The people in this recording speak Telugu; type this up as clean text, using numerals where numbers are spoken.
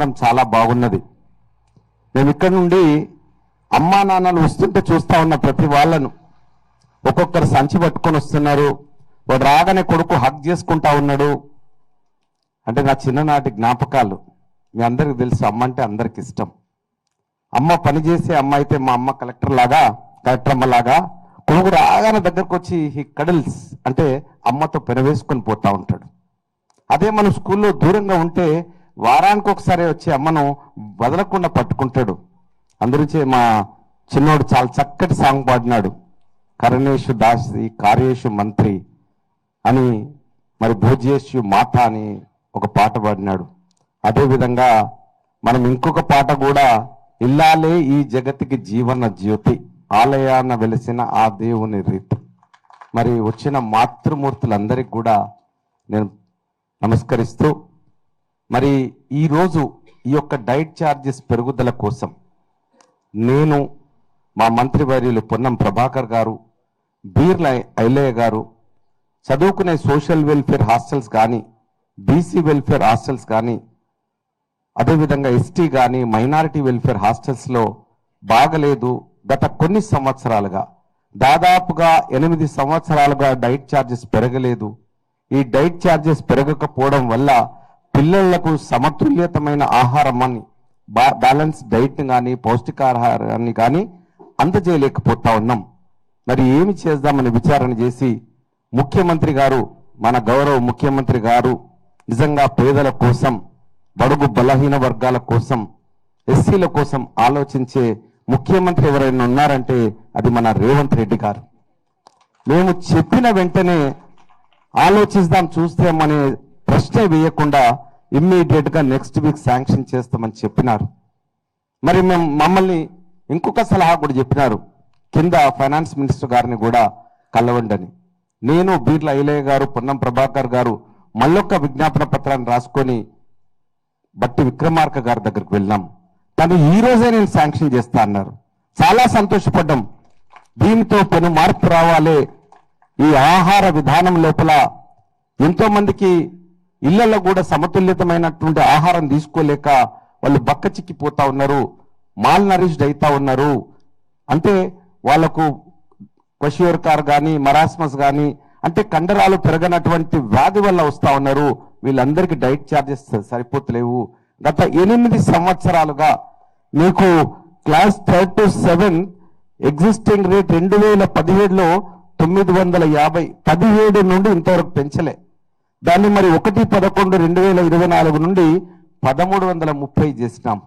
చాలా బాగున్నది. మేము ఇక్కడ నుండి అమ్మా నాన్నలు వస్తుంటే చూస్తా ఉన్న ప్రతి వాళ్ళను ఒక్కొక్కరు సంచి పట్టుకొని వస్తున్నారు. వాడు రాగానే కొడుకు హక్ చేసుకుంటా ఉన్నాడు. అంటే నా చిన్ననాటి జ్ఞాపకాలు. మీ అందరికి తెలుసు, అమ్మ అంటే అందరికి ఇష్టం. అమ్మ పనిచేసే అమ్మ అయితే మా అమ్మ కలెక్టర్ అమ్మలాగా కొడుకు రాగానే దగ్గరకు వచ్చి హీ కడల్స్ అంటే అమ్మతో పెనవేసుకొని పోతా ఉంటాడు. అదే మనం స్కూల్లో దూరంగా ఉంటే వారానికి ఒకసారి వచ్చి అమ్మను వదలకుండా పట్టుకుంటాడు. అందరిచే మా చిన్నోడు చాలా చక్కటి సాంగ్ పాడినాడు, కరణేషు దాసి కార్యేషు మంత్రి అని, మరి భోజ్యేషు మాత అని ఒక పాట పాడినాడు. అదేవిధంగా మనం ఇంకొక పాట కూడా, ఇల్లాలే ఈ జగతికి జీవన జ్యోతి, ఆలయాన వెలిసిన ఆ దేవుని రీతి. మరి వచ్చిన మాతృమూర్తులందరికీ కూడా నేను నమస్కరిస్తూ, మరి ఈరోజు ఈ యొక్క డైట్ ఛార్జెస్ పెరుగుదల కోసం నేను, మా మంత్రివర్యులు పొన్నం ప్రభాకర్ గారు, బీర్ల ఐలయ్య గారు, చదువుకునే సోషల్ వెల్ఫేర్ హాస్టల్స్ కానీ, బీసీ వెల్ఫేర్ హాస్టల్స్ కానీ, అదేవిధంగా ఎస్టీ కానీ మైనారిటీ వెల్ఫేర్ హాస్టల్స్లో బాగలేదు. గత కొన్ని సంవత్సరాలుగా, దాదాపుగా 8 సంవత్సరాలుగా డైట్ ఛార్జెస్ పెరగలేదు. ఈ డైట్ ఛార్జెస్ పెరగకపోవడం వల్ల పిల్లలకు సమతుల్యతమైన ఆహారాన్ని, బ్యాలెన్స్ డైట్ కానీ పౌష్టికాహారాన్ని కానీ అందజేయలేకపోతా ఉన్నాం. మరి ఏమి చేద్దామని విచారణ చేసి ముఖ్యమంత్రి గారు, మన గౌరవ ముఖ్యమంత్రి గారు నిజంగా పేదల కోసం, బడుగు బలహీన వర్గాల కోసం, ఎస్సీల కోసం ఆలోచించే ముఖ్యమంత్రి ఎవరైనా ఉన్నారంటే అది మన రేవంత్ రెడ్డి గారు. మేము చెప్పిన వెంటనే ఆలోచిద్దాం చూస్తామనే ప్రశ్నే వేయకుండా ఇమ్మీడియట్ గా నెక్స్ట్ వీక్ శాంక్షన్ చేస్తామని చెప్పినారు. మరి మమ్మల్ని ఇంకొక సలహా కూడా చెప్పినారు, కింద ఫైనాన్స్ మినిస్టర్ గారిని కూడా కలవండని. నేను, బీర్ల ఐలయ్య గారు, పొన్నం ప్రభాకర్ గారు మళ్ళొక్క విజ్ఞాపన పత్రాన్ని రాసుకొని బట్టి విక్రమార్క గారి దగ్గరికి వెళ్ళాం. తను ఈ రోజే నేను శాంక్షన్ చేస్తా అన్నారు. చాలా సంతోషపడ్డాం. దీనితో పెను మార్పు రావాలి. ఈ ఆహార విధానం లోపల ఎంతో మందికి ఇళ్లలో కూడా సమతుల్యతమైనటువంటి ఆహారం తీసుకోలేక వాళ్ళు బక్కచిక్కిపోతా ఉన్నారు, మాల్ నరిష్డ్ అవుతా ఉన్నారు. అంటే వాళ్లకు క్వషియోర్కార్ కానీ మరాస్మస్ కానీ, అంటే కండరాలు పెరగనటువంటి వ్యాధి వల్ల వస్తా ఉన్నారు. వీళ్ళందరికీ డైట్ ఛార్జెస్ సరిపోతలేవు. గత 8 సంవత్సరాలుగా మీకు క్లాస్ 3 to 7 ఎగ్జిస్టింగ్ రేట్ 2017లో 950, 17 నుండి ఇంతవరకు పెంచలే. దాన్ని మరి 1/11/2024 నుండి 1330 చేసినాం.